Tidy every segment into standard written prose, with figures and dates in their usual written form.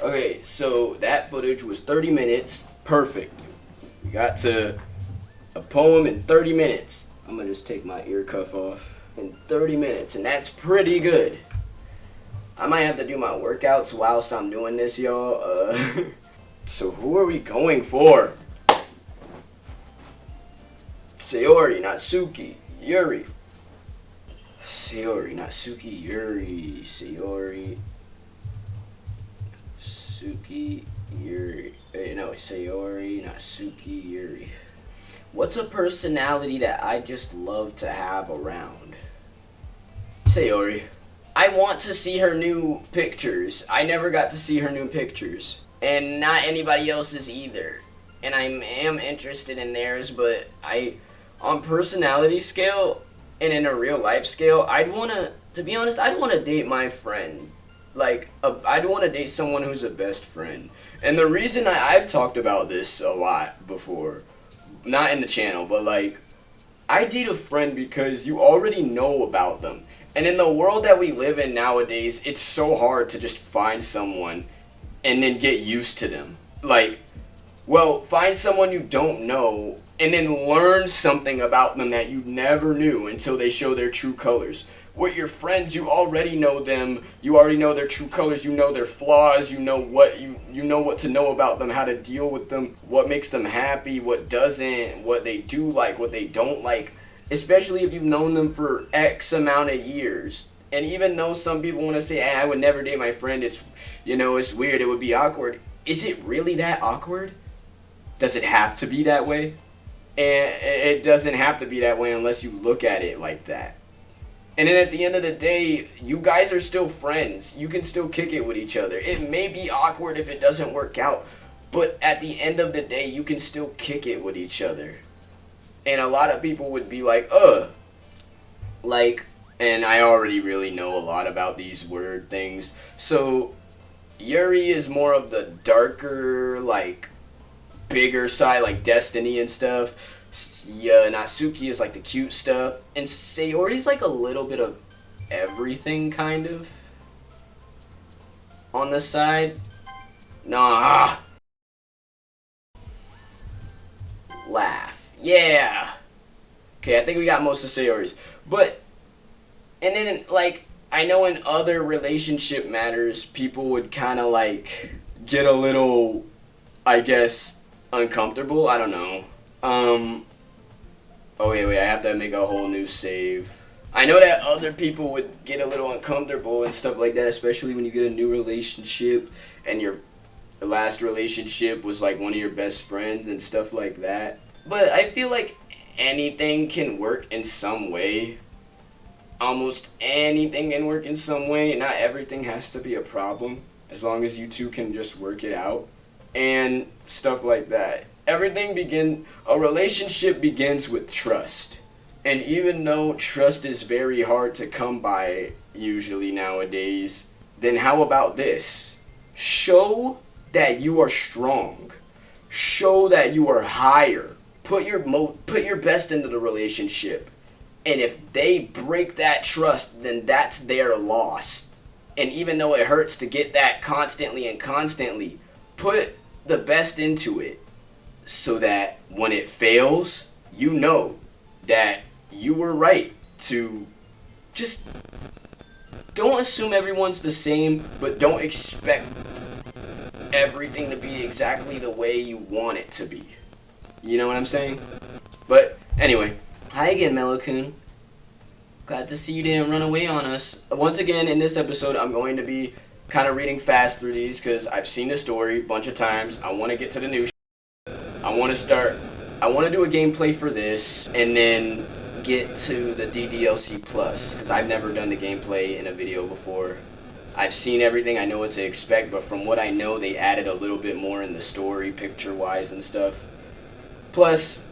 Okay, so that footage was 30 minutes. Perfect. We got to a poem in 30 minutes. I'm gonna just take my ear cuff off in 30 minutes, and that's pretty good. I might have to do my workouts whilst I'm doing this, y'all. So who are we going for? Sayori, Natsuki, Yuri. Sayori, Natsuki, Yuri. Sayori, Natsuki, Yuri. No, Sayori, Natsuki, Yuri. What's a personality that I just love to have around? Sayori. I want to see her new pictures. I never got to see her new pictures. And not anybody else's either. And I am interested in theirs, but on personality scale and in a real life scale, to be honest, I'd want to date my friend. I'd want to date someone who's a best friend. And the reason I've talked about this a lot before, not in the channel, but I date a friend because you already know about them. And in the world that we live in nowadays, it's so hard to just find someone and then get used to them. Find someone you don't know and then learn something about them that you never knew until they show their true colors. With your friends, you already know them. You already know their true colors. You know their flaws. You know what what to know about them, how to deal with them, what makes them happy, what doesn't, what they do like, what they don't like. Especially if you've known them for X amount of years. And even though some people want to say, I would never date my friend, it's weird, it would be awkward. Is it really that awkward? Does it have to be that way? And it doesn't have to be that way unless you look at it like that. And then at the end of the day, you guys are still friends. You can still kick it with each other. It may be awkward if it doesn't work out, but at the end of the day, you can still kick it with each other. And a lot of people would be like, and I already really know a lot about these word things. So, Yuri is more of the darker, bigger side, like Destiny and stuff. Yeah, Natsuki is the cute stuff. And Sayori's a little bit of everything, kind of. On the side. Nah. Laugh. Yeah. Okay, I think we got most of Sayori's. But, and then, I know in other relationship matters, people would kind of, get a little, I guess, uncomfortable. I don't know. Oh, wait, I have to make a whole new save. I know that other people would get a little uncomfortable and stuff like that, especially when you get a new relationship and your last relationship was, one of your best friends and stuff like that. But I feel like anything can work in some way. Almost anything can work in some way. Not everything has to be a problem, as long as you two can just work it out and stuff like that. A relationship begins with trust. And even though trust is very hard to come by usually nowadays, then how about this? Show that you are strong. Show that you are higher. Put your best into the relationship. And if they break that trust, then that's their loss. And even though it hurts to get that constantly, put the best into it so that when it fails, you know that you were right to just don't assume everyone's the same, but don't expect everything to be exactly the way you want it to be. You know what I'm saying? But anyway, hi again, Mellow-kun. Glad to see you didn't run away on us. Once again, in this episode, I'm going to be kind of reading fast through these because I've seen the story a bunch of times. I want to get to the new I want to do a gameplay for this and then get to the DDLC Plus because I've never done the gameplay in a video before. I've seen everything, I know what to expect, but from what I know, they added a little bit more in the story, picture-wise and stuff. Plus,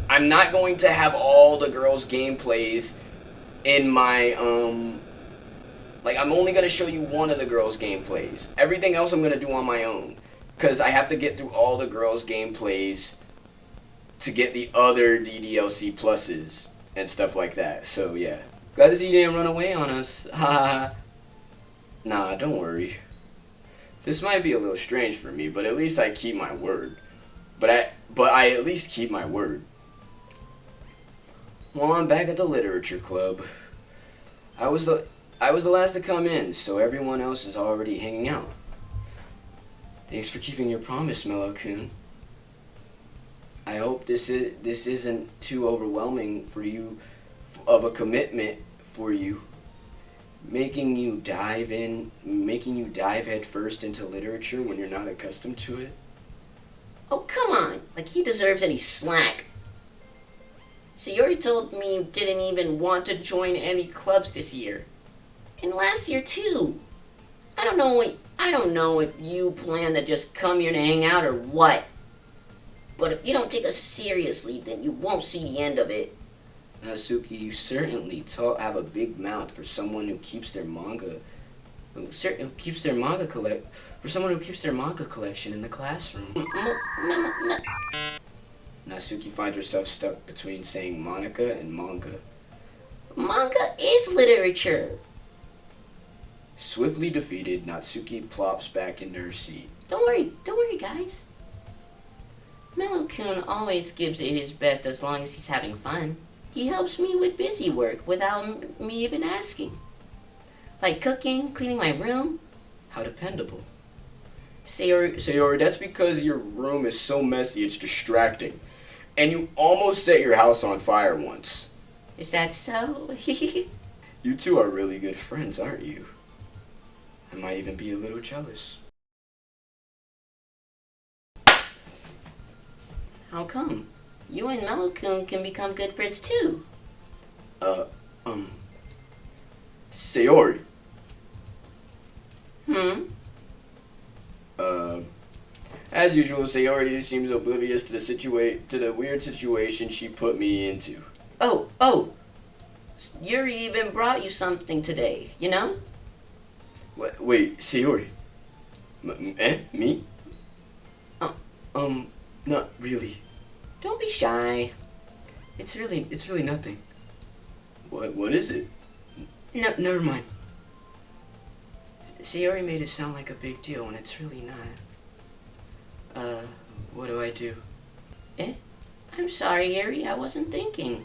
I'm not going to have all the girls' gameplays in my, I'm only going to show you one of the girls' gameplays. Everything else I'm going to do on my own. Because I have to get through all the girls' gameplays to get the other DDLC Pluses and stuff like that. So, yeah. Glad to see you didn't run away on us. Haha. Nah, don't worry. This might be a little strange for me, but at least I keep my word. But I at least keep my word. Well, I'm back at the literature club. I was the last to come in, so everyone else is already hanging out. Thanks for keeping your promise, Mellow-kun. I hope this isn't too overwhelming for you, of a commitment for you, making you dive head first into literature when you're not accustomed to it. Oh, come on. Like he deserves any slack. Sayori told me you didn't even want to join any clubs this year. And last year, too. I don't know if you plan to just come here to hang out or what. But if you don't take us seriously, then you won't see the end of it. Natsuki, you certainly have a big mouth for someone who keeps their manga collection in the classroom. Natsuki finds herself stuck between saying Monica and manga. Manga is literature. Swiftly defeated, Natsuki plops back into her seat. Don't worry, guys. Mellow-kun always gives it his best as long as he's having fun. He helps me with busy work without me even asking. Like cooking, cleaning my room. How dependable. Sayori, that's because your room is so messy it's distracting. And you almost set your house on fire once. Is that so? You two are really good friends, aren't you? I might even be a little jealous. How come? You and Mellow-kun can become good friends too. Sayori. As usual, Sayori seems oblivious to the weird situation she put me into. Oh! Yuri even brought you something today, you know? Wait, Sayori. Me? Not really. Don't be shy. It's really nothing. What is it? No, Never mind. Sayori made it sound like a big deal when it's really not. What do I do? I'm sorry, Yuri. I wasn't thinking.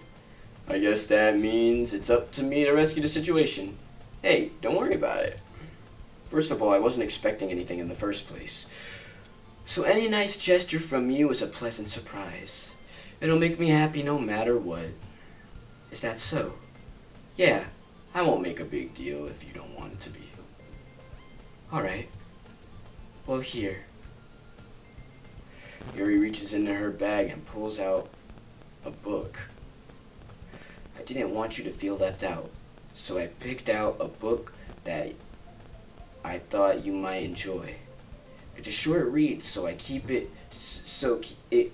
I guess that means it's up to me to rescue the situation. Hey, don't worry about it. First of all, I wasn't expecting anything in the first place. So any nice gesture from you is a pleasant surprise. It'll make me happy no matter what. Is that so? Yeah, I won't make a big deal if you don't want it to be. Alright. Well, here. Yuri reaches into her bag and pulls out a book. I didn't want you to feel left out, so I picked out a book that I thought you might enjoy. It's a short read, so it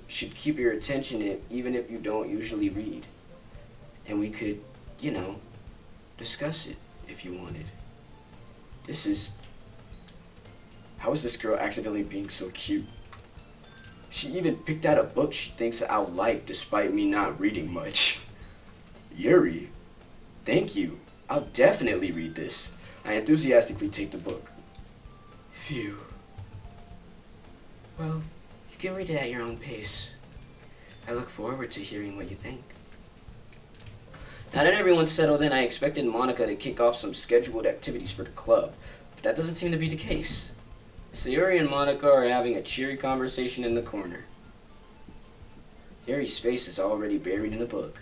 should keep your attention even if you don't usually read. And we could, discuss it if you wanted. How is this girl accidentally being so cute? She even picked out a book she thinks I'll like despite me not reading much. Yuri, thank you. I'll definitely read this. I enthusiastically take the book. Phew. Well, you can read it at your own pace. I look forward to hearing what you think. Now that everyone's settled in, I expected Monica to kick off some scheduled activities for the club, but that doesn't seem to be the case. Sayori and Monica are having a cheery conversation in the corner. Yuri's face is already buried in a book.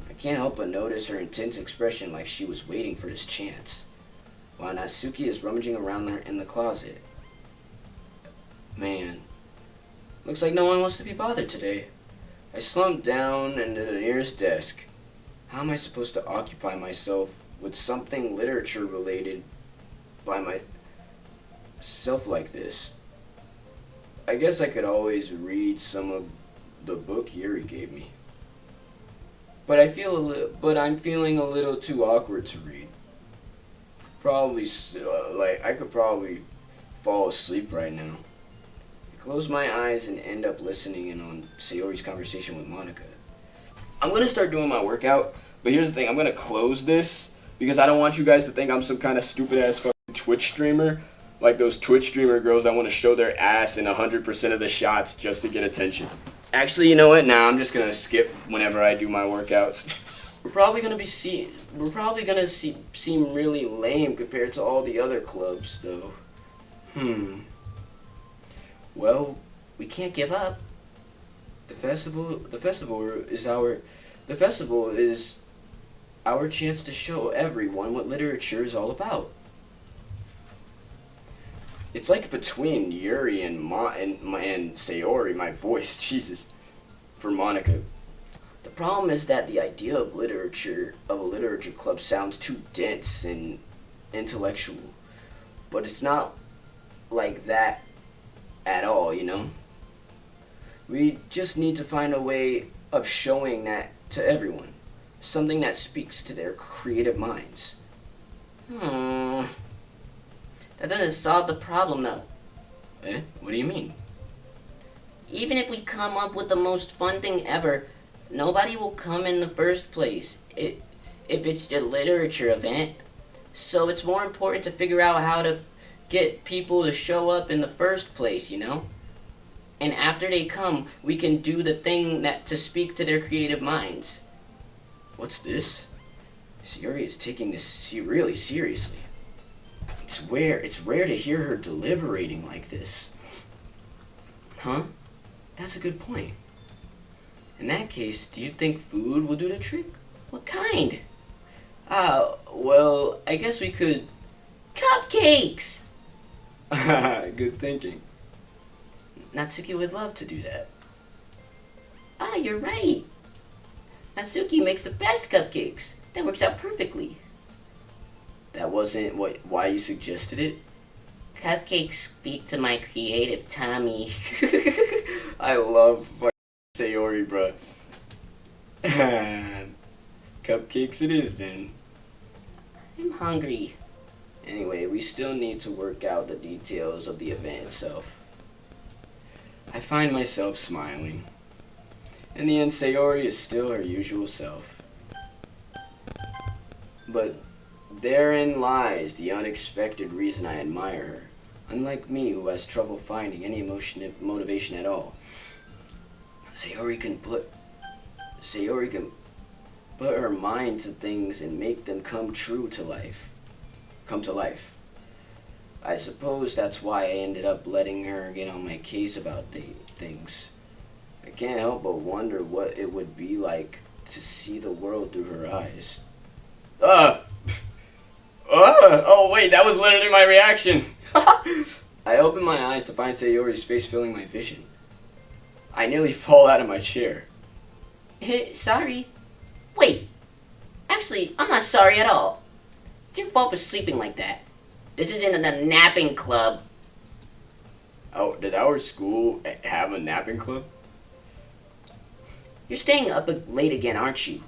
I can't help but notice her intense expression like she was waiting for this chance, while Natsuki is rummaging around in the closet. Man, looks like no one wants to be bothered today. I slumped down into the nearest desk. How am I supposed to occupy myself with something literature related by myself like this? I guess I could always read some of the book Yuri gave me. But I'm feeling a little too awkward to read. I could probably fall asleep right now. I close my eyes and end up listening in on Sayori's conversation with Monica. I'm gonna start doing my workout, but here's the thing, I'm gonna close this because I don't want you guys to think I'm some kind of stupid ass fucking Twitch streamer. Like those Twitch streamer girls that want to show their ass in 100% of the shots just to get attention. Actually, you know what? Nah, I'm just gonna skip whenever I do my workouts. We're probably gonna seem really lame compared to all the other clubs, though. Well, we can't give up. The festival is our chance to show everyone what literature is all about. It's like between Yuri and Sayori, my voice, Jesus, for Monica. The problem is that the idea of a literature club sounds too dense and intellectual. But it's not like that at all, you know? We just need to find a way of showing that to everyone. Something that speaks to their creative minds. That doesn't solve the problem, though. Eh? What do you mean? Even if we come up with the most fun thing ever, nobody will come in the first place if it's a literature event. So it's more important to figure out how to get people to show up in the first place, you know? And after they come, we can do the thing that to speak to their creative minds. What's this? Sayori is taking this really seriously. It's rare to hear her deliberating like this. Huh? That's a good point. In that case, do you think food will do the trick? What kind? Well, I guess we could... Cupcakes! Good thinking. Natsuki would love to do that. You're right. Natsuki makes the best cupcakes. That works out perfectly. That wasn't why you suggested it? Cupcakes speak to my creative tummy. I love fucking Sayori, bruh. Cupcakes it is then. I'm hungry. Anyway, we still need to work out the details of the event itself. I find myself smiling. In the end, Sayori is still her usual self. But therein lies the unexpected reason I admire her. Unlike me, who has trouble finding any motivation at all. Sayori can put her mind to things and make them come to life. I suppose that's why I ended up letting her get on my case about things. I can't help but wonder what it would be like to see the world through her eyes. Oh wait, that was literally my reaction. I opened my eyes to find Sayori's face filling my vision. I nearly fall out of my chair. Sorry. Wait. Actually, I'm not sorry at all. It's your fault for sleeping like that. This isn't a napping club. Oh, did our school have a napping club? You're staying up late again, aren't you?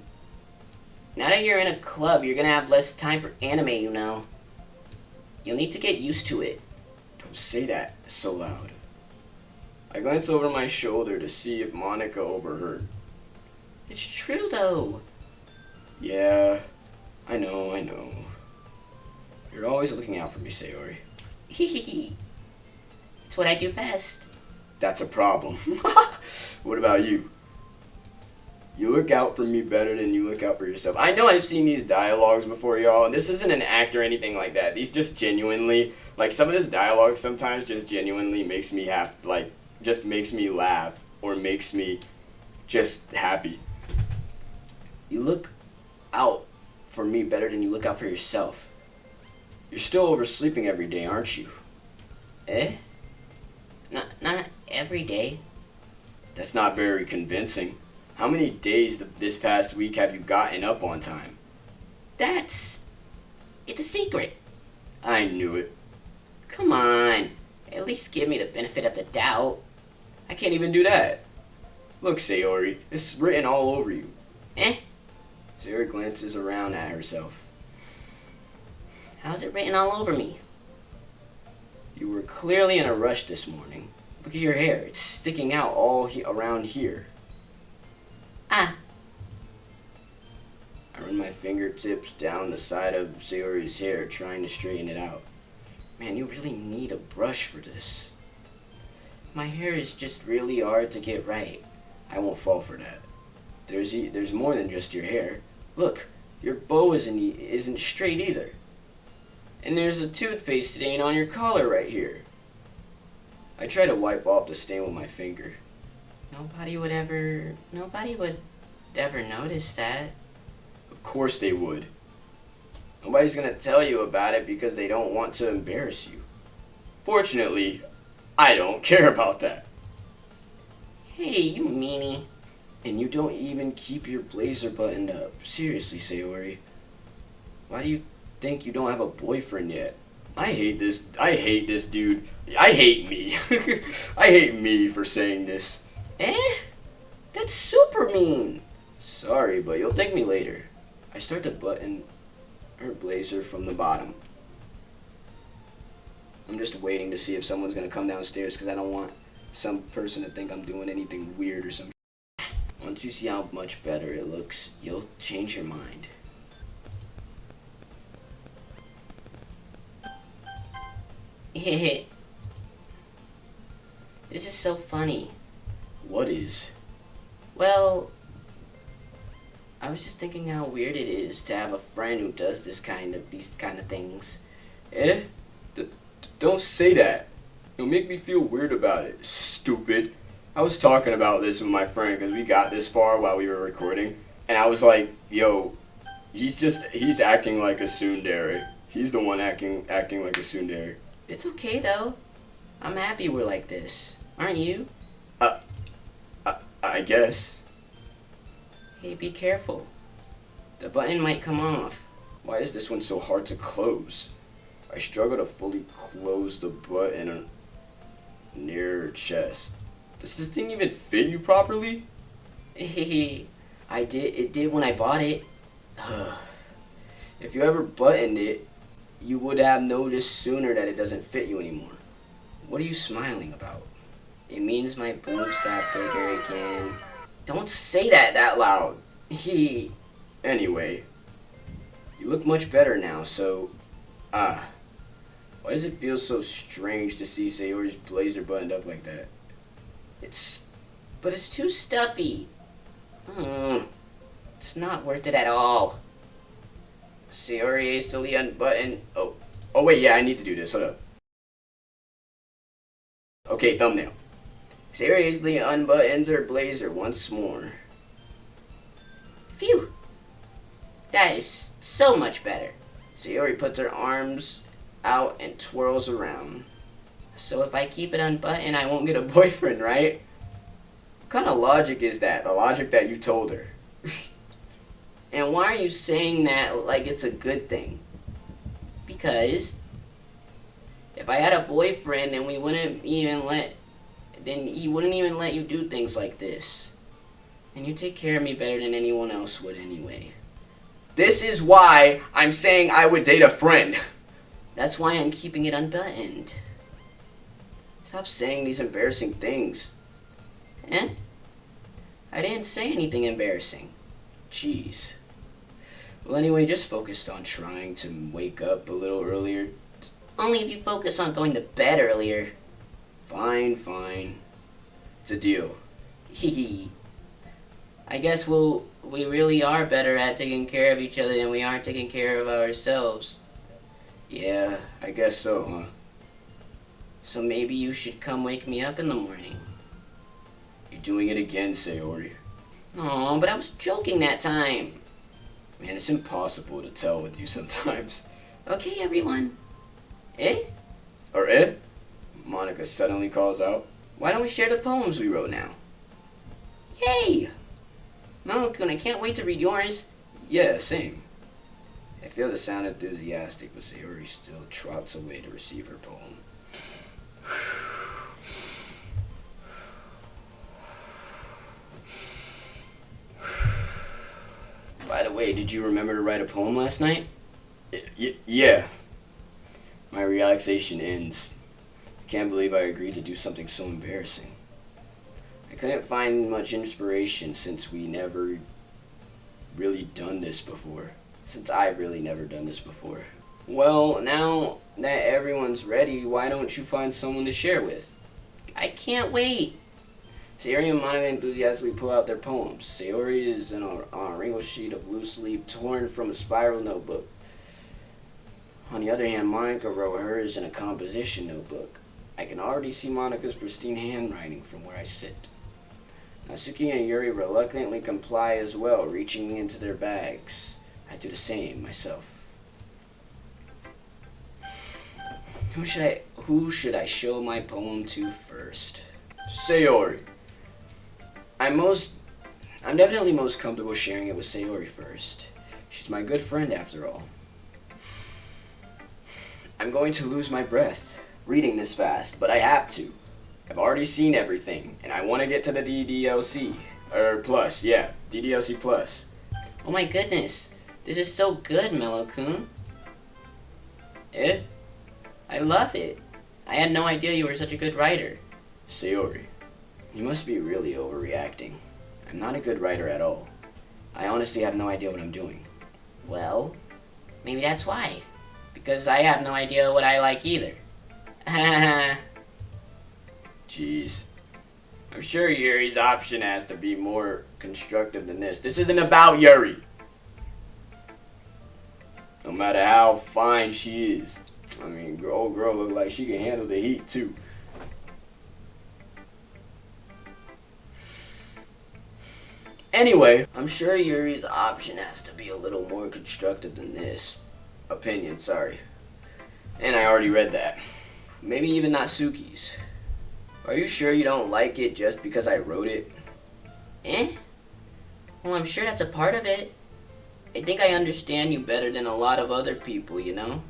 Now that you're in a club, you're gonna have less time for anime, you know. You'll need to get used to it. Don't say that so loud. I glance over my shoulder to see if Monica overheard. It's true, though. Yeah, I know. You're always looking out for me, Sayori. Hehehe. It's what I do best. That's a problem. What about you? You look out for me better than you look out for yourself. I know I've seen these dialogues before, y'all, and this isn't an act or anything like that. These just genuinely, like, some of this dialogue sometimes just genuinely makes me just makes me laugh or makes me just happy. You look out for me better than you look out for yourself. You're still oversleeping every day, aren't you? Eh? Not every day. That's not very convincing. How many days this past week have you gotten up on time? It's a secret. I knew it. Come on. At least give me the benefit of the doubt. I can't even do that. Look, Sayori, it's written all over you. Eh? Sayori glances around at herself. How's it written all over me? You were clearly in a rush this morning. Look at your hair. It's sticking out all around here. Ah. I run my fingertips down the side of Sayori's hair, trying to straighten it out. Man, you really need a brush for this. My hair is just really hard to get right. I won't fall for that. There's more than just your hair. Look, your bow isn't straight either. And there's a toothpaste stain on your collar right here. I try to wipe off the stain with my finger. Nobody would ever notice that. Of course they would. Nobody's gonna tell you about it because they don't want to embarrass you. Fortunately, I don't care about that. Hey, you meanie. And you don't even keep your blazer buttoned up. Seriously, Sayori. Why do you think you don't have a boyfriend yet? I hate this dude. I hate me. I hate me for saying this. That's super mean. Sorry, but you'll thank me later. I start to button her blazer from the bottom. I'm just waiting to see if someone's gonna come downstairs because I don't want some person to think I'm doing anything weird or some. Once you see how much better it looks, you'll change your mind. This is so funny. What is? Well, I was just thinking how weird it is to have a friend who does these kind of things. Don't say that. It'll make me feel weird about it. Stupid. I was talking about this with my friend because we got this far while we were recording, and I was like, yo, he's acting like a tsundere. He's the one acting like a tsundere. It's okay though. I'm happy we're like this. Aren't you? I guess. Hey, be careful. The button might come off. Why is this one so hard to close? I struggle to fully close the button near her chest. Does this thing even fit you properly? It did when I bought it. If you ever buttoned it, you would have noticed sooner that it doesn't fit you anymore. What are you smiling about? It means my boobs got bigger again. Don't say that loud. Anyway, you look much better now, so... Why does it feel so strange to see Sayori's blazer buttoned up like that? But it's too stuffy. It's not worth it at all. Sayori hastily unbuttoned... Oh wait, yeah, I need to do this. Hold up. Okay, thumbnail. Sayori hastily unbuttons her blazer once more. Phew. That is so much better. Sayori puts her arms out and twirls around. So if I keep it unbuttoned, I won't get a boyfriend, right? What kind of logic is that? The logic that you told her. And why are you saying that like it's a good thing? Because if I had a boyfriend and he wouldn't even let you do things like this. And you take care of me better than anyone else would anyway. This is why I'm saying I would date a friend. That's why I'm keeping it unbuttoned. Stop saying these embarrassing things. I didn't say anything embarrassing. Jeez. Well, anyway, just focused on trying to wake up a little earlier. Only if you focus on going to bed earlier. Fine. It's a deal. Hee. I guess we really are better at taking care of each other than we are taking care of ourselves. Yeah, I guess so, huh? So maybe you should come wake me up in the morning. You're doing it again, Sayori. Oh, but I was joking that time. Man, it's impossible to tell with you sometimes. Okay, everyone. Or Monica suddenly calls out. Why don't we share the poems we wrote now? Yay! Malcolm, I can't wait to read yours. Yeah, same. I feel to sound enthusiastic, but Sayori still trots away to receive her poem. By the way, did you remember to write a poem last night? Yeah. My relaxation ends. I can't believe I agreed to do something so embarrassing. I couldn't find much inspiration since we never really done this before. Since I've really never done this before. Well, now that everyone's ready, why don't you find someone to share with? I can't wait. Sayori and Monica enthusiastically pull out their poems. Sayori is on a wrinkled sheet of loose leaf torn from a spiral notebook. On the other hand, Monica wrote hers in a composition notebook. I can already see Monica's pristine handwriting from where I sit. Natsuki and Yuri reluctantly comply as well, reaching into their bags. I do the same myself. Who should I show my poem to first? Sayori. I'm definitely most comfortable sharing it with Sayori first. She's my good friend after all. I'm going to lose my breath reading this fast, but I have to. I've already seen everything, and I want to get to the DDLC. Plus, yeah, DDLC Plus. Oh my goodness, this is so good, Mellow-kun. Eh? I love it. I had no idea you were such a good writer. Sayori, you must be really overreacting. I'm not a good writer at all. I honestly have no idea what I'm doing. Well, maybe that's why. Because I have no idea what I like either. Jeez. I'm sure Yuri's option has to be more constructive than this. This isn't about Yuri. No matter how fine she is. I mean, old girl look like she can handle the heat too. Anyway, I'm sure Yuri's option has to be a little more constructive than this. Opinion, sorry. And I already read that. Maybe even Natsuki's. Are you sure you don't like it just because I wrote it? Eh? Well, I'm sure that's a part of it. I think I understand you better than a lot of other people, you know?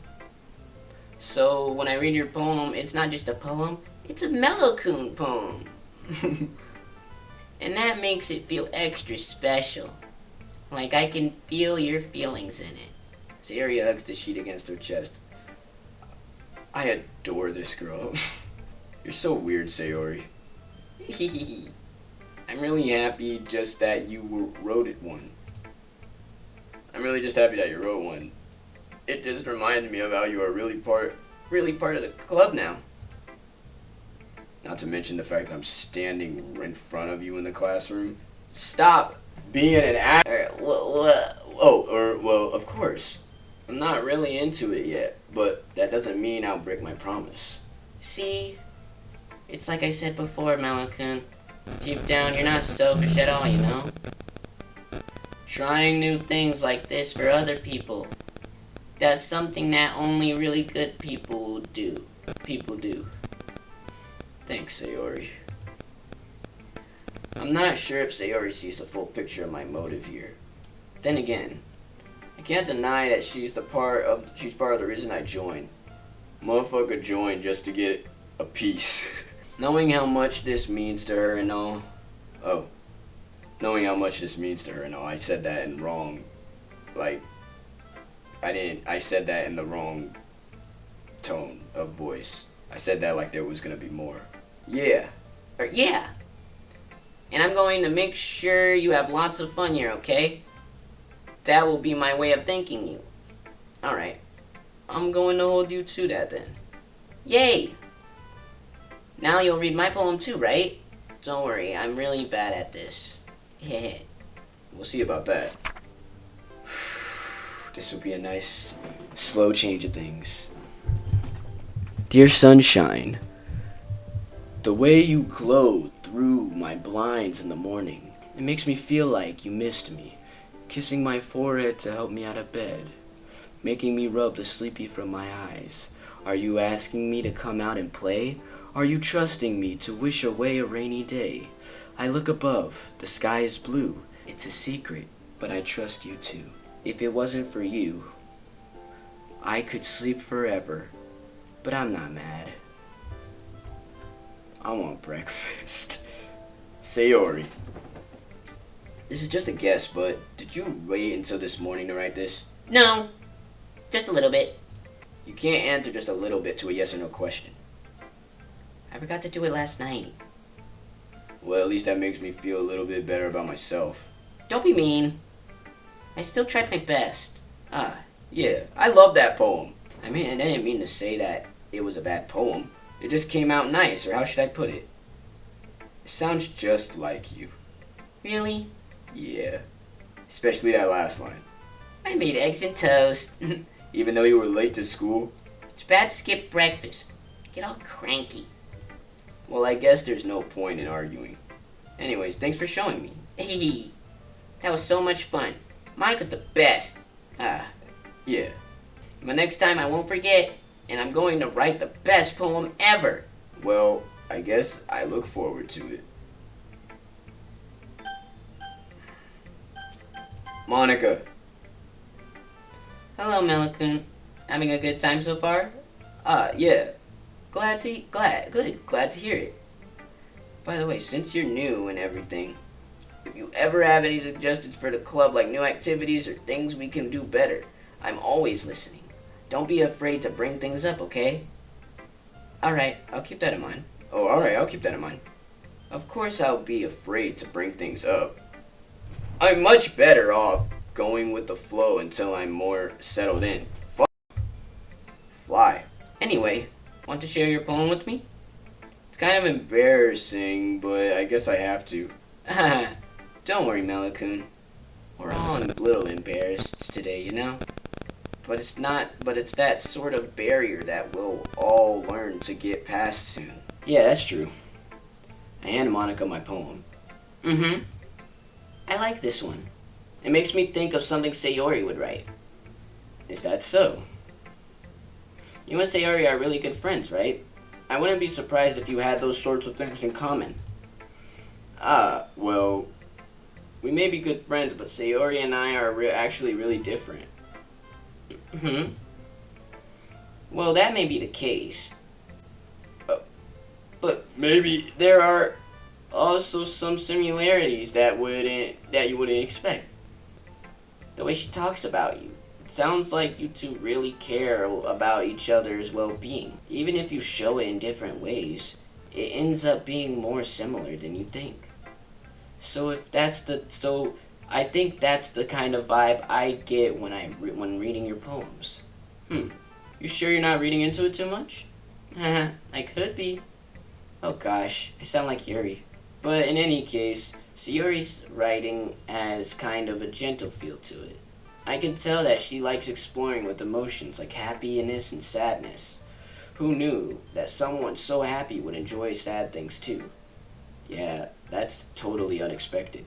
So, when I read your poem, it's not just a poem, it's a Mellow-kun poem. And that makes it feel extra special. Like I can feel your feelings in it. Sayori hugs the sheet against her chest. I adore this girl. You're so weird, Sayori. I'm really happy just that you wrote it one. I'm really just happy that you wrote one. It just reminded me of how you are really part of the club now. Not to mention the fact that I'm standing in front of you in the classroom. Stop being an actor. Well, of course. I'm not really into it yet, but that doesn't mean I'll break my promise. See, it's like I said before, Mellow-kun. Deep down, you're not selfish at all, you know? Trying new things like this for other people. That's something that only really good people do. Thanks, Sayori. I'm not sure if Sayori sees the full picture of my motive here. Then again, I can't deny that she's part of the reason I joined. Motherfucker joined just to get a piece. Knowing how much this means to her and all. I said that in wrong. I said that in the wrong tone of voice. I said that like there was gonna be more. Yeah. Yeah. And I'm going to make sure you have lots of fun here, okay? That will be my way of thanking you. Alright. I'm going to hold you to that then. Yay! Now you'll read my poem too, right? Don't worry, I'm really bad at this. Heh. We'll see about that. This will be a nice, slow change of things. Dear sunshine, the way you glow through my blinds in the morning, it makes me feel like you missed me, kissing my forehead to help me out of bed, making me rub the sleepy from my eyes. Are you asking me to come out and play? Are you trusting me to wish away a rainy day? I look above, the sky is blue. It's a secret, but I trust you too. If it wasn't for you, I could sleep forever, but I'm not mad. I want breakfast. Sayori. This is just a guess, but did you wait until this morning to write this? No, just a little bit. You can't answer just a little bit to a yes or no question. I forgot to do it last night. Well, at least that makes me feel a little bit better about myself. Don't be mean. I still tried my best. Yeah, I love that poem. I mean, I didn't mean to say that it was a bad poem. It just came out nice, or how should I put it? It sounds just like you. Really? Yeah. Especially that last line. I made eggs and toast. Even though you were late to school? It's bad to skip breakfast. Get all cranky. Well, I guess there's no point in arguing. Anyways, thanks for showing me. Hey, that was so much fun. Monica's the best. Yeah. But next time I won't forget, and I'm going to write the best poem ever. Well, I guess I look forward to it. Monica. Hello, Melakun. Having a good time so far? Yeah. Glad to hear it. By the way, since you're new and everything, if you ever have any suggestions for the club, like new activities or things we can do better, I'm always listening. Don't be afraid to bring things up, okay? Alright, I'll keep that in mind. Oh, alright, I'll keep that in mind. Of course I'll be afraid to bring things up. I'm much better off going with the flow until I'm more settled in. Fly. Anyway, want to share your poem with me? It's kind of embarrassing, but I guess I have to. Don't worry, Melakun. We're all a little embarrassed today, you know? But it's that sort of barrier that we'll all learn to get past soon. Yeah, that's true. I hand Monica my poem. Mm-hmm. I like this one. It makes me think of something Sayori would write. Is that so? You and Sayori are really good friends, right? I wouldn't be surprised if you had those sorts of things in common. Well, we may be good friends, but Sayori and I are actually really different. Mm-hmm. Well, that may be the case. But maybe there are also some similarities that you wouldn't expect. The way she talks about you. It sounds like you two really care about each other's well-being. Even if you show it in different ways, it ends up being more similar than you think. So I think that's the kind of vibe I get when reading your poems. You sure you're not reading into it too much? I could be. Oh gosh, I sound like Yuri. But in any case, Sayori's writing has kind of a gentle feel to it. I can tell that she likes exploring with emotions like happiness and sadness. Who knew that someone so happy would enjoy sad things too? Yeah, that's totally unexpected.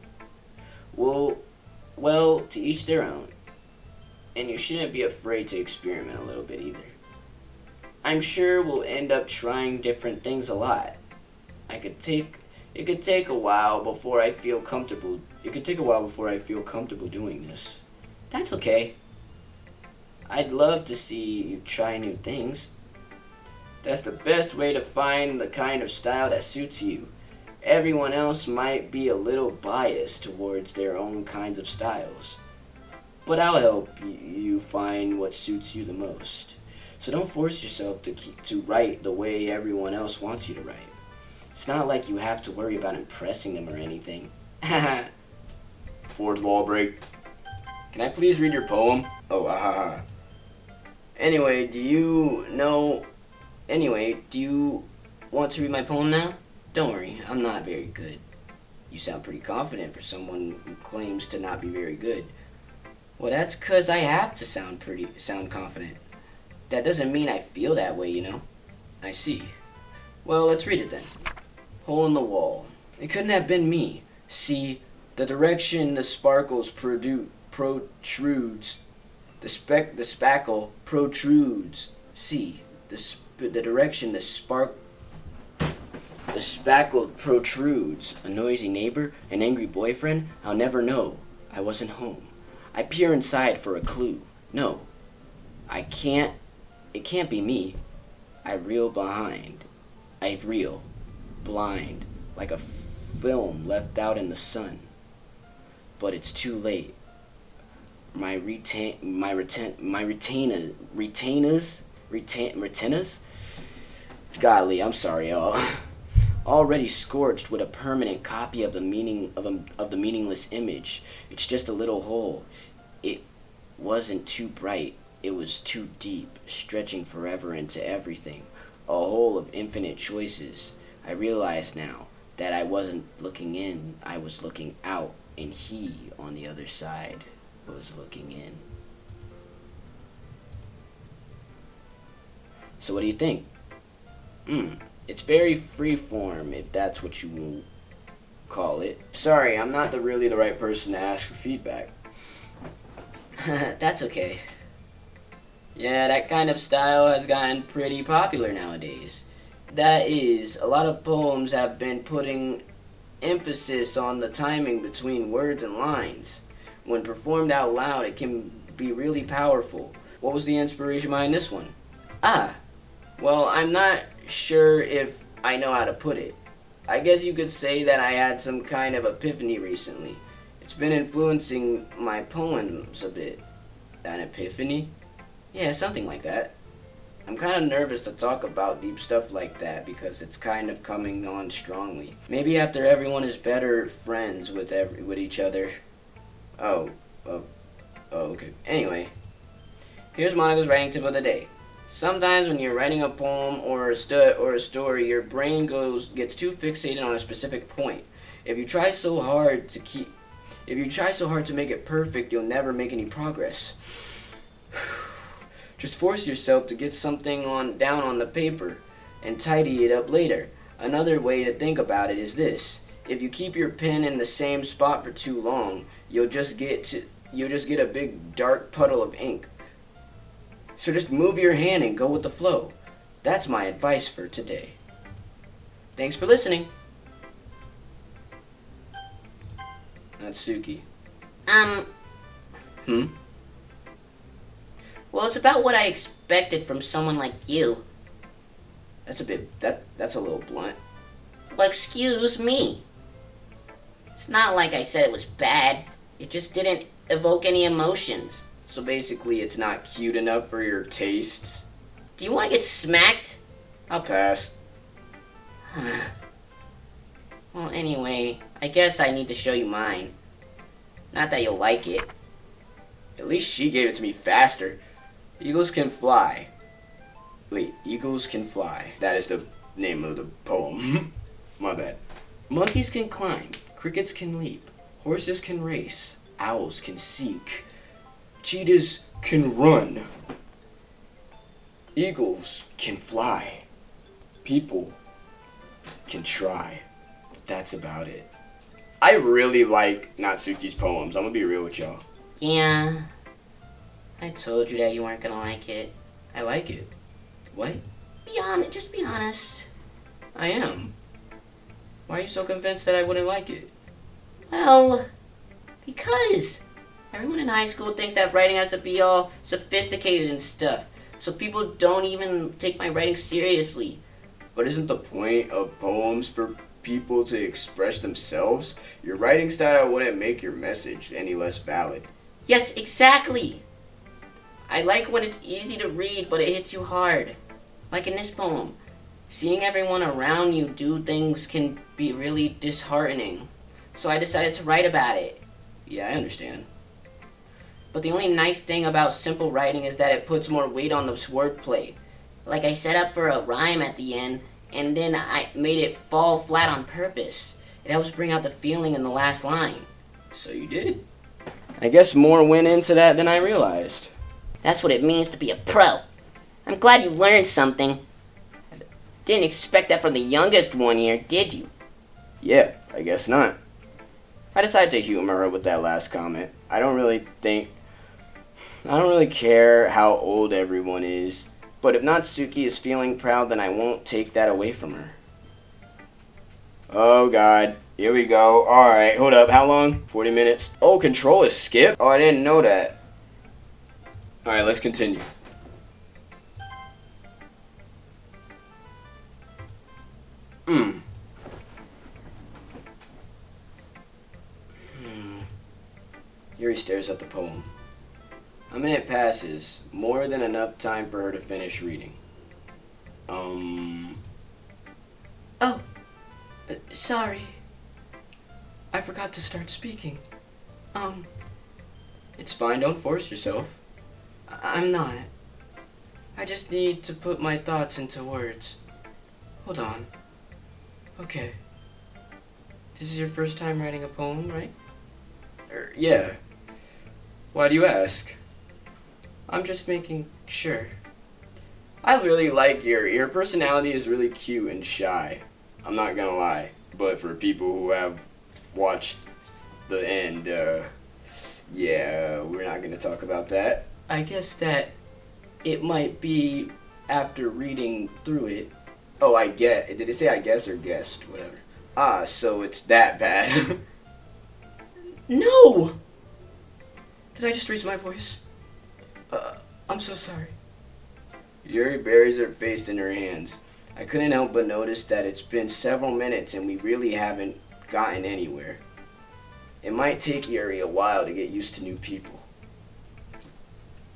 Well, to each their own. And you shouldn't be afraid to experiment a little bit either. I'm sure we'll end up trying different things a lot. It could take a while before I feel comfortable. It could take a while before I feel comfortable doing this. That's okay. I'd love to see you try new things. That's the best way to find the kind of style that suits you. Everyone else might be a little biased towards their own kinds of styles. But I'll help you find what suits you the most. So don't force yourself to write the way everyone else wants you to write. It's not like you have to worry about impressing them or anything. Fourth wall break. Can I please read your poem? Oh, Anyway, do you want to read my poem now? Don't worry, I'm not very good. You sound pretty confident for someone who claims to not be very good. Well, that's 'cause I have to sound confident. That doesn't mean I feel that way, you know? I see. Well, let's read it then. Hole in the wall. It couldn't have been me. See, the direction the sparkles protrudes. The spackle protrudes. See, the direction the spackle protrudes. A noisy neighbor, an angry boyfriend. I'll never know. I wasn't home. I peer inside for a clue. No, I can't. It can't be me. I reel blind, like a film left out in the sun. But it's too late. My retainers. Golly, I'm sorry, y'all. Already scorched with a permanent copy of the meaningless image. It's just a little hole. It wasn't too bright. It was too deep, stretching forever into everything, a hole of infinite choices. I realize now that I wasn't looking in, I was looking out, and he, on the other side, was looking in. So what do you think? It's very freeform, if that's what you call it. Sorry, I'm not really the right person to ask for feedback. That's okay. Yeah, that kind of style has gotten pretty popular nowadays. That is, a lot of poems have been putting emphasis on the timing between words and lines. When performed out loud, it can be really powerful. What was the inspiration behind this one? Well, I'm not sure if I know how to put it. I guess you could say that I had some kind of epiphany recently. It's been influencing my poems a bit. An epiphany? Yeah, something like that. I'm kind of nervous to talk about deep stuff like that because it's kind of coming on strongly. Maybe after everyone is better friends with each other. Oh, okay. Anyway, here's Monica's writing tip of the day. Sometimes when you're writing a poem or a story, your brain gets too fixated on a specific point. If you try so hard to make it perfect, you'll never make any progress. Just force yourself to get something down on the paper and tidy it up later. Another way to think about it is this. If you keep your pen in the same spot for too long, you'll just get a big dark puddle of ink. So just move your hand and go with the flow. That's my advice for today. Thanks for listening. That's Suki. Well, it's about what I expected from someone like you. That's a little blunt. Well, excuse me. It's not like I said it was bad. It just didn't evoke any emotions. So basically, it's not cute enough for your tastes. Do you want to get smacked? I'll pass. Well, anyway, I guess I need to show you mine. Not that you'll like it. At least she gave it to me faster. Eagles can fly. Wait, eagles can fly. That is the name of the poem. My bad. Monkeys can climb. Crickets can leap. Horses can race. Owls can seek. Cheetahs can run. Eagles can fly. People can try. But that's about it. I really like Natsuki's poems. I'm gonna be real with y'all. Yeah. I told you that you weren't gonna like it. I like it. What? Just be honest. I am. Why are you so convinced that I wouldn't like it? Well, because everyone in high school thinks that writing has to be all sophisticated and stuff. So people don't even take my writing seriously. But isn't the point of poems for people to express themselves? Your writing style wouldn't make your message any less valid. Yes, exactly. I like when it's easy to read, but it hits you hard. Like in this poem. Seeing everyone around you do things can be really disheartening. So I decided to write about it. Yeah, I understand. But the only nice thing about simple writing is that it puts more weight on the wordplay. Like I set up for a rhyme at the end, and then I made it fall flat on purpose. It helps bring out the feeling in the last line. So you did? I guess more went into that than I realized. That's what it means to be a pro. I'm glad you learned something. Didn't expect that from the youngest one here, did you? Yeah, I guess not. I decided to humor her with that last comment. I don't really care how old everyone is. But if Natsuki is feeling proud, then I won't take that away from her. Oh god, here we go. Alright, hold up, how long? 40 minutes. Oh, control is skip? Oh, I didn't know that. Alright, let's continue. Yuri stares at the poem. A minute passes, more than enough time for her to finish reading. Sorry. I forgot to start speaking. It's fine, don't force yourself. I'm not. I just need to put my thoughts into words. Hold on. Okay. This is your first time writing a poem, right? Yeah. Why do you ask? I'm just making sure. I really like your personality is really cute and shy. I'm not gonna lie. But for people who have watched the end, yeah, we're not gonna talk about that. I guess that it might be after reading through it. Oh, I get. Did it say I guess or guessed? Whatever. Ah, so it's that bad. No! Did I just raise my voice? I'm so sorry. Yuri buries her face in her hands. I couldn't help but notice that it's been several minutes and we really haven't gotten anywhere. It might take Yuri a while to get used to new people.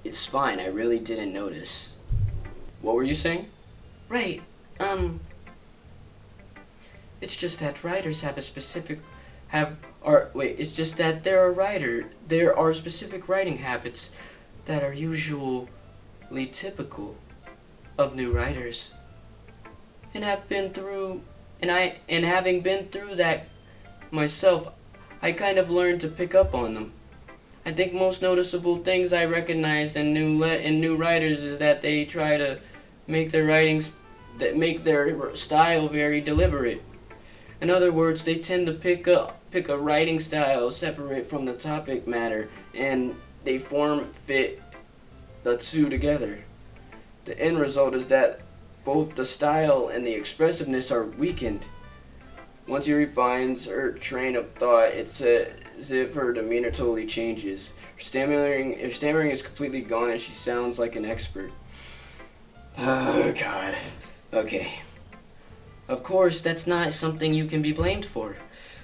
It's fine, I really didn't notice. What were you saying? Right. It's just that writers have a specific it's just that there are specific writing habits that are usually typical of new writers. And having been through that myself, I kind of learned to pick up on them. I think most noticeable things I recognize in new writers is that they try to make their style very deliberate. In other words, they tend to pick a writing style separate from the topic matter, and they fit the two together. The end result is that both the style and the expressiveness are weakened. Once she refines her train of thought, it's as if her demeanor totally changes. Her stammering is completely gone and she sounds like an expert. Oh, God. Okay. Of course, that's not something you can be blamed for.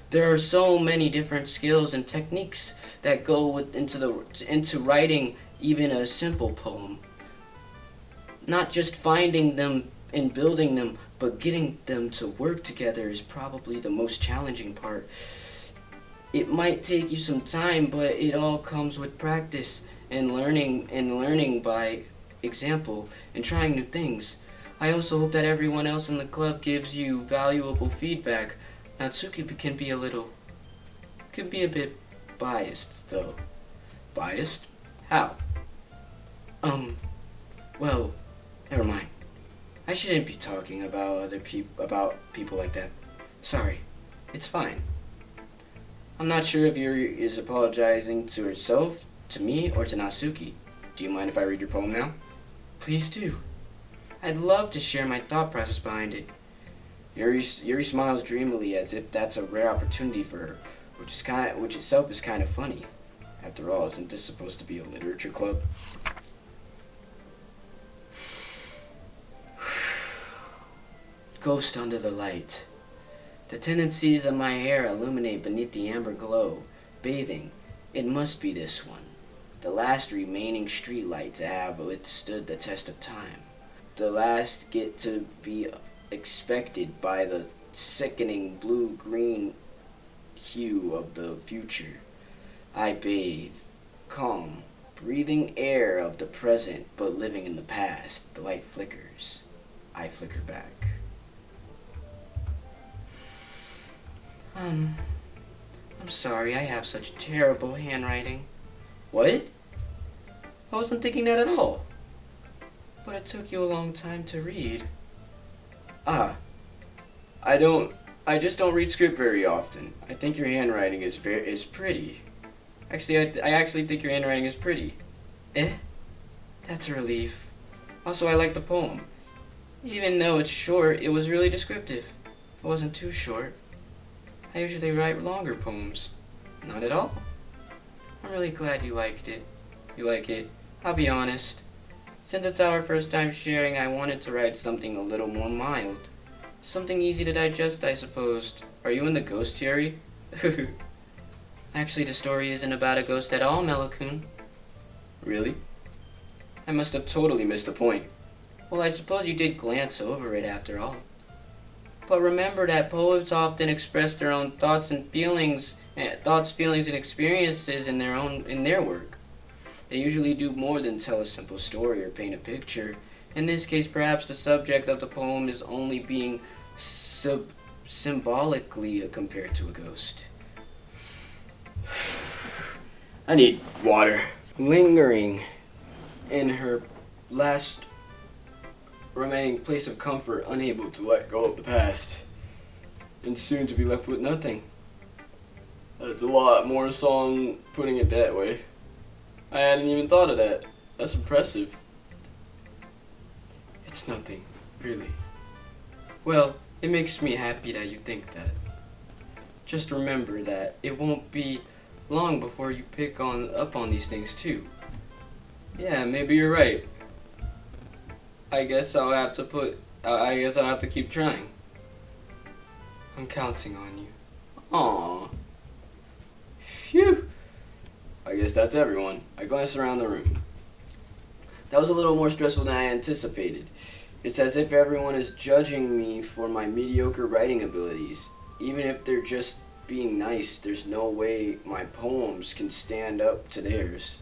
There are so many different skills and techniques that go into writing even a simple poem. Not just finding them and building them, but getting them to work together is probably the most challenging part. It might take you some time, but it all comes with practice and learning by example and trying new things. I also hope that everyone else in the club gives you valuable feedback. Natsuki can be a bit biased though. Biased? How? Well, never mind. I shouldn't be talking about people like that. Sorry. It's fine. I'm not sure if Yuri is apologizing to herself, to me, or to Natsuki. Do you mind if I read your poem now? Please do. I'd love to share my thought process behind it. Yuri smiles dreamily as if that's a rare opportunity for her, which itself is kind of funny. After all, isn't this supposed to be a literature club? Ghost under the light. The tendencies of my hair illuminate beneath the amber glow, bathing. It must be this one, the last remaining street light to have withstood the test of time. The last get to be expected by the sickening blue-green hue of the future. I bathe, calm, breathing air of the present, but living in the past. The light flickers. I flicker back. I'm sorry, I have such terrible handwriting. What? I wasn't thinking that at all. But it took you a long time to read. I just don't read script very often. I think your handwriting is pretty. Actually, I actually think your handwriting is pretty. That's a relief. Also, I like the poem. Even though it's short, it was really descriptive. It wasn't too short. I usually write longer poems. Not at all. I'm really glad you liked it. You like it. I'll be honest. Since it's our first time sharing, I wanted to write something a little more mild. Something easy to digest, I supposed. Are you in the ghost theory? Actually, the story isn't about a ghost at all, Melokun. Really? I must have totally missed the point. Well, I suppose you did glance over it after all. But remember that poets often express their own thoughts, feelings, and experiences in their work. They usually do more than tell a simple story or paint a picture. In this case, perhaps the subject of the poem is only being symbolically compared to a ghost. I need water. Lingering in her last remaining place of comfort, unable to let go of the past, and soon to be left with nothing. That's a lot more song putting it that way. I hadn't even thought of that. That's impressive. It's nothing, really. Well, it makes me happy that you think that. Just remember that it won't be long before you pick up on these things too. Yeah, maybe you're right. I guess I'll have to keep trying. I'm counting on you. Aww. Phew. I guess that's everyone. I glanced around the room. That was a little more stressful than I anticipated. It's as if everyone is judging me for my mediocre writing abilities. Even if they're just being nice, there's no way my poems can stand up to theirs.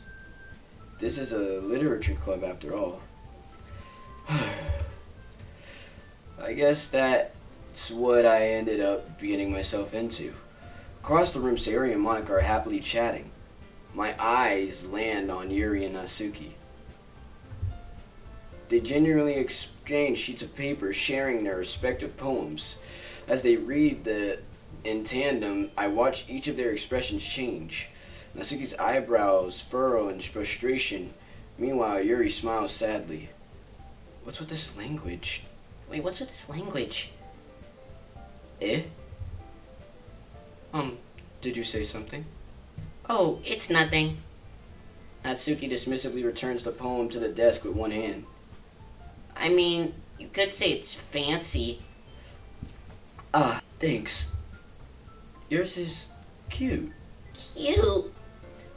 This is a literature club after all. I guess that's what I ended up getting myself into. Across the room, Sayori and Monica are happily chatting. My eyes land on Yuri and Natsuki. They genuinely exchange sheets of paper, sharing their respective poems. As they read in tandem, I watch each of their expressions change. Natsuki's eyebrows furrow in frustration. Meanwhile, Yuri smiles sadly. What's with this language? Wait, what's with this language? Eh? Did you say something? Oh, it's nothing. Natsuki dismissively returns the poem to the desk with one hand. I mean, you could say it's fancy. Ah, thanks. Yours is cute. Cute?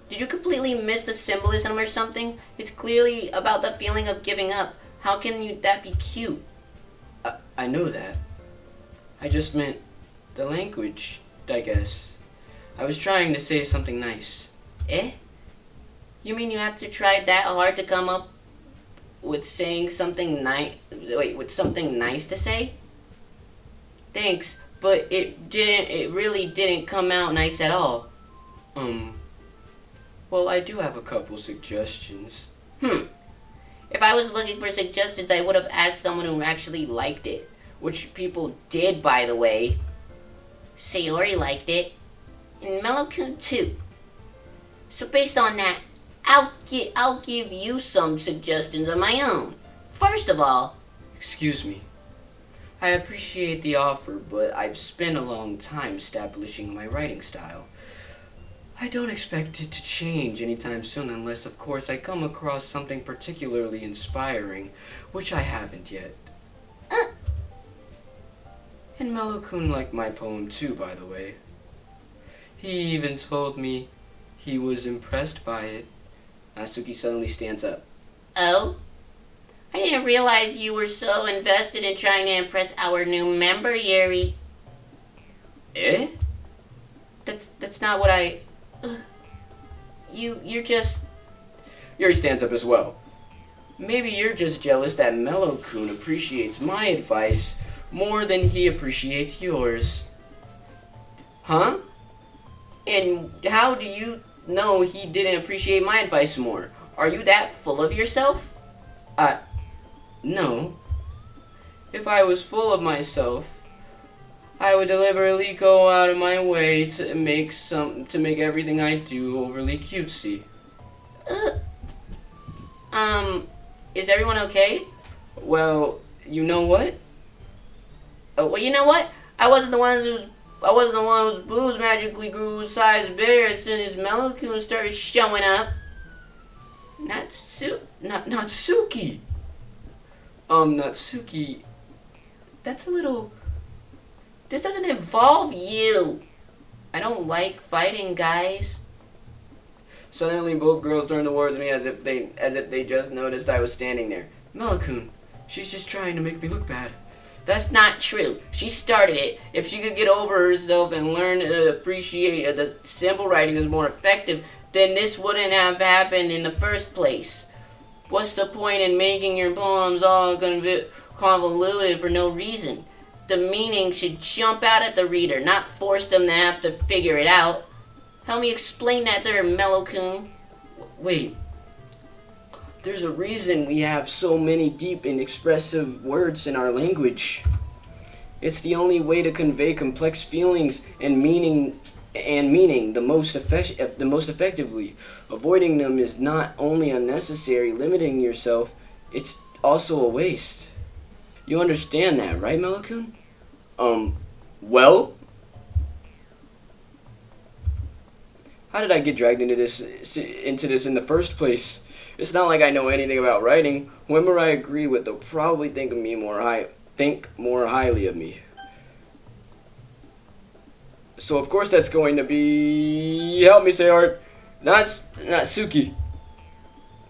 Did you completely miss the symbolism or something? It's clearly about the feeling of giving up. How can that be cute? I know that. I just meant the language, I guess. I was trying to say something nice. Eh? You mean you have to try that hard to come up with saying something with something nice to say? Thanks, but it really didn't come out nice at all. Well, I do have a couple suggestions. If I was looking for suggestions, I would have asked someone who actually liked it. Which people did, by the way. Sayori liked it. And Mellow-kun too. So based on that, I'll give you some suggestions of my own. First of all... Excuse me. I appreciate the offer, but I've spent a long time establishing my writing style. I don't expect it to change anytime soon unless, of course, I come across something particularly inspiring, which I haven't yet. And Mellow-kun liked my poem too, by the way. He even told me he was impressed by it. Natsuki suddenly stands up. Oh? I didn't realize you were so invested in trying to impress our new member, Yuri. Eh? That's not what I... You're just... Yuri stands up as well. Maybe you're just jealous that Mellow-kun appreciates my advice more than he appreciates yours. Huh? And how do you know he didn't appreciate my advice more? Are you that full of yourself? No. If I was full of myself, I would deliberately go out of my way to make everything I do overly cutesy. Is everyone okay? Well, you know what? Well, you know what? I wasn't the one whose boobs magically grew size bigger as soon as Mellow-kun started showing up. Natsuki. Natsuki. That's a little... This doesn't involve you. I don't like fighting, guys. Suddenly, both girls turned towards me as if they just noticed I was standing there. Mellow-kun, she's just trying to make me look bad. That's not true. She started it. If she could get over herself and learn to appreciate the simple writing is more effective, then this wouldn't have happened in the first place. What's the point in making your poems all convoluted for no reason? The meaning should jump out at the reader, not force them to have to figure it out. Help me explain that to her, Mellow-kun. Wait. There's a reason we have so many deep and expressive words in our language. It's the only way to convey complex feelings and meaning the most effectively. Avoiding them is not only unnecessary, limiting yourself, it's also a waste. You understand that, right, Mellow-kun? Well, How did I get dragged into this in the first place? It's not like I know anything about writing. Whoever I agree with, they'll probably think more highly of me. So of course that's going to be, help me say art, Natsuki.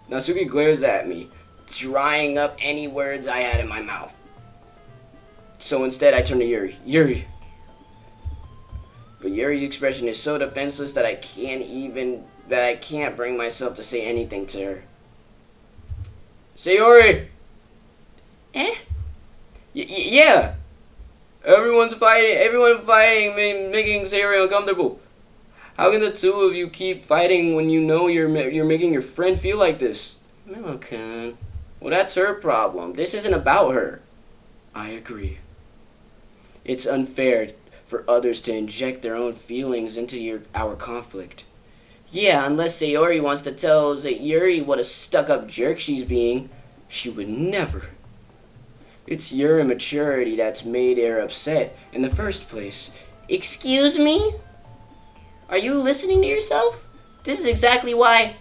Natsuki glares at me, drying up any words I had in my mouth. So instead I turn to Yuri. Yuri. But Yuri's expression is so defenseless that I can't bring myself to say anything to her. Sayori! Eh? Yeah! Everyone fighting, making Sayori uncomfortable. How can the two of you keep fighting when you know you're making your friend feel like this? Mellow-kun. Well, that's her problem. This isn't about her. I agree. It's unfair for others to inject their own feelings into our conflict. Yeah, unless Sayori wants to tell Yuri what a stuck-up jerk she's being. She would never. It's your immaturity that's made her upset in the first place. Excuse me? Are you listening to yourself? This is exactly why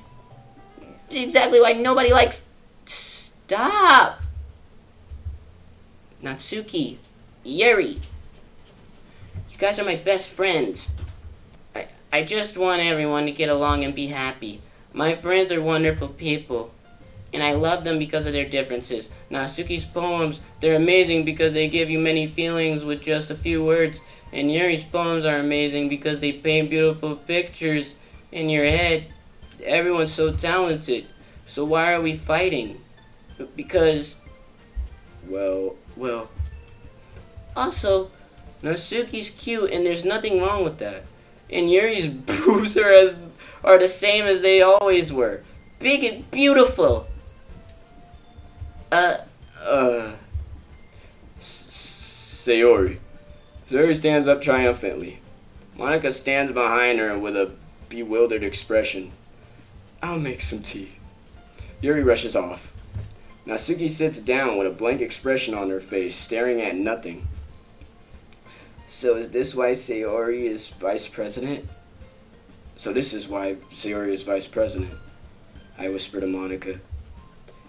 nobody likes... Stop! Natsuki. Yuri. You guys are my best friends. I just want everyone to get along and be happy. My friends are wonderful people, and I love them because of their differences. Natsuki's poems, they're amazing because they give you many feelings with just a few words, and Yuri's poems are amazing because they paint beautiful pictures in your head. Everyone's so talented, so why are we fighting? Because... Well... Also, Natsuki's cute, and there's nothing wrong with that. And Yuri's boobs are the same as they always were. Big and beautiful. Sayori. Sayori stands up triumphantly. Monica stands behind her with a bewildered expression. I'll make some tea. Yuri rushes off. Natsuki sits down with a blank expression on her face, staring at nothing. So is this why Sayori is vice president? So this is why Sayori is vice president, I whisper to Monica.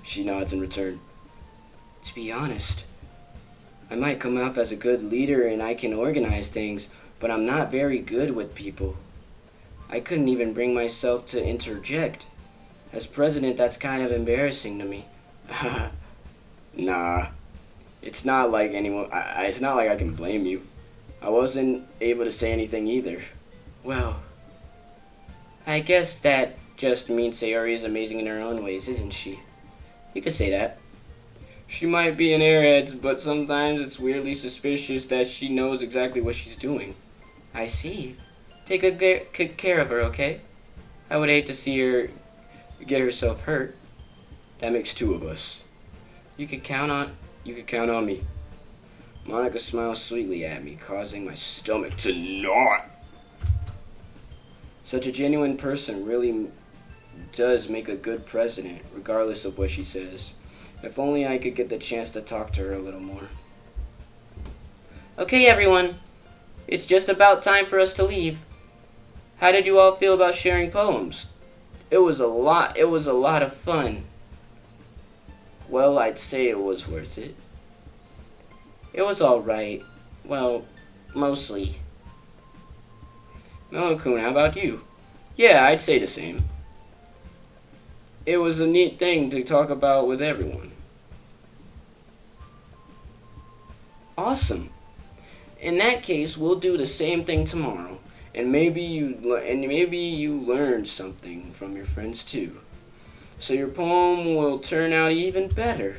She nods in return. To be honest, I might come off as a good leader and I can organize things, but I'm not very good with people. I couldn't even bring myself to interject. As president, that's kind of embarrassing to me. Nah, it's not like it's not like I can blame you. I wasn't able to say anything either. Well, I guess that just means Sayori is amazing in her own ways, isn't she? You could say that. She might be an airhead, but sometimes it's weirdly suspicious that she knows exactly what she's doing. I see. Take good care of her, okay? I would hate to see her get herself hurt. That makes two of us. You could count on me. Monica smiles sweetly at me, causing my stomach to knot. Such a genuine person really does make a good president, regardless of what she says. If only I could get the chance to talk to her a little more. Okay, everyone. It's just about time for us to leave. How did you all feel about sharing poems? It was a lot of fun. Well, I'd say it was worth it. It was alright. Well, mostly. Mellow-kun, how about you? Yeah, I'd say the same. It was a neat thing to talk about with everyone. Awesome. In that case, we'll do the same thing tomorrow. And maybe you learned something from your friends too. So your poem will turn out even better.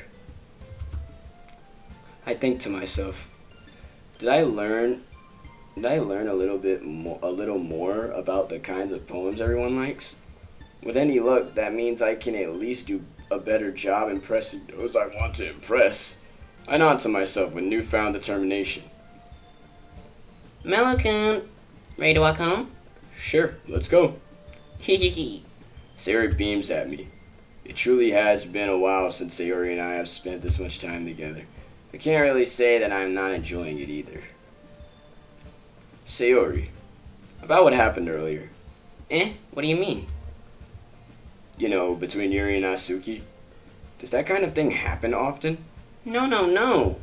I think to myself, did I learn a little more about the kinds of poems everyone likes? With any luck, that means I can at least do a better job impressing those I want to impress. I nod to myself with newfound determination. Mellow-kun, ready to walk home? Sure, let's go. Hee. Sayori beams at me. It truly has been a while since Sayori and I have spent this much time together. I can't really say that I'm not enjoying it either. Sayori, about what happened earlier. What do you mean? You know, between Yuri and Asuki. Does that kind of thing happen often? No.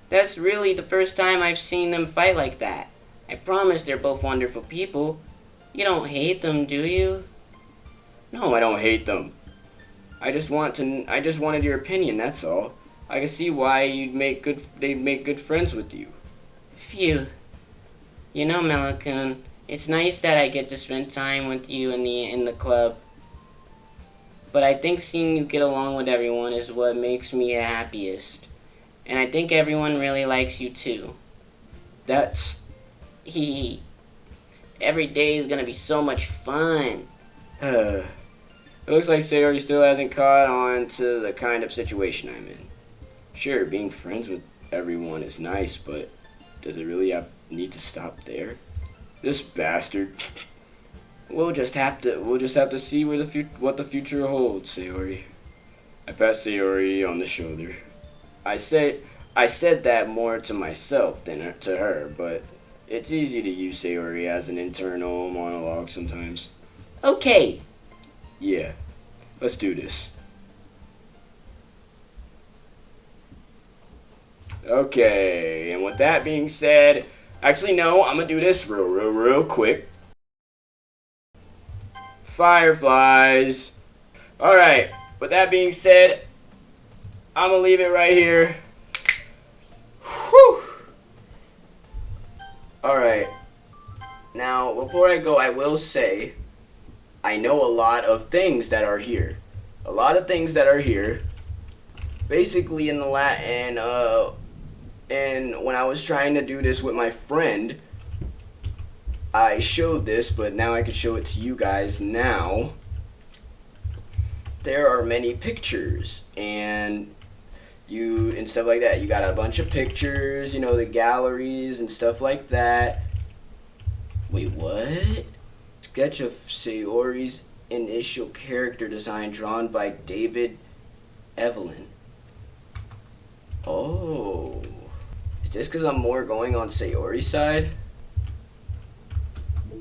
That's really the first time I've seen them fight like that. I promise they're both wonderful people. You don't hate them, do you? No, I don't hate them. I just wanted your opinion, that's all. I can see why they'd make good friends with you. Phew. You know, Mellow-kun, it's nice that I get to spend time with you in the club. But I think seeing you get along with everyone is what makes me the happiest. And I think everyone really likes you too. That's... Hee. Every day is gonna be so much fun. It looks like Sayori still hasn't caught on to the kind of situation I'm in. Sure, being friends with everyone is nice, but does it really need to stop there? This bastard. We'll just have to see what the future holds, Sayori. I pat Sayori on the shoulder. I said that more to myself than to her, but it's easy to use Sayori as an internal monologue sometimes. Okay. Yeah, let's do this. Okay, and with that being said, actually no, I'm gonna do this real quick. Fireflies. Alright, with that being said, I'm gonna leave it right here. Whew. Alright. Now, before I go, I will say, I know a lot of things that are here. Basically, and when I was trying to do this with my friend, I showed this, but now I can show it to you guys now. There are many pictures and stuff like that. You got a bunch of pictures, you know, the galleries and stuff like that. Wait, what? Sketch of Sayori's initial character design drawn by David Evelyn. Oh. Is this because I'm more going on Sayori's side?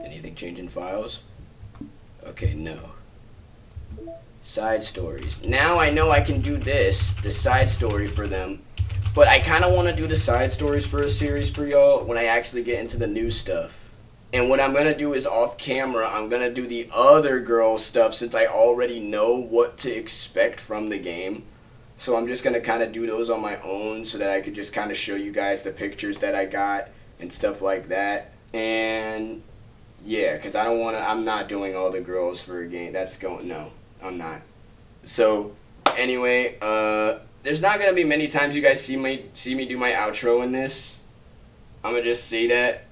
Anything changing files? Okay, no. Side stories. Now I know I can do the side story for them. But I kind of want to do the side stories for a series for y'all when I actually get into the new stuff. And what I'm going to do is off camera, I'm going to do the other girl stuff since I already know what to expect from the game. So I'm just going to kind of do those on my own so that I could just kind of show you guys the pictures that I got and stuff like that. And yeah, because I'm not doing all the girls for a game. No, I'm not. So anyway, there's not going to be many times you guys see me do my outro in this. I'm going to just say that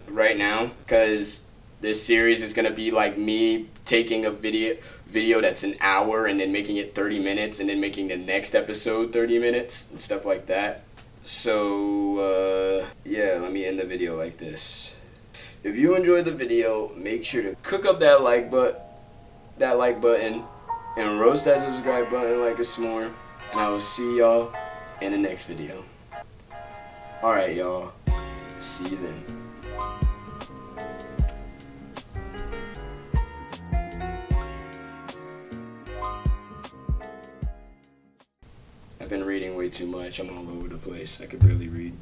right now, because this series is going to be like me taking a video that's an hour and then making it 30 minutes and then making the next episode 30 minutes and stuff like that. So yeah, let me end the video like this. If you enjoyed the video, make sure to cook up that like button and roast that subscribe button like a s'more, and I will see y'all in the next video. Alright y'all, see you then. I've been reading way too much. I'm all over the place. I could barely read.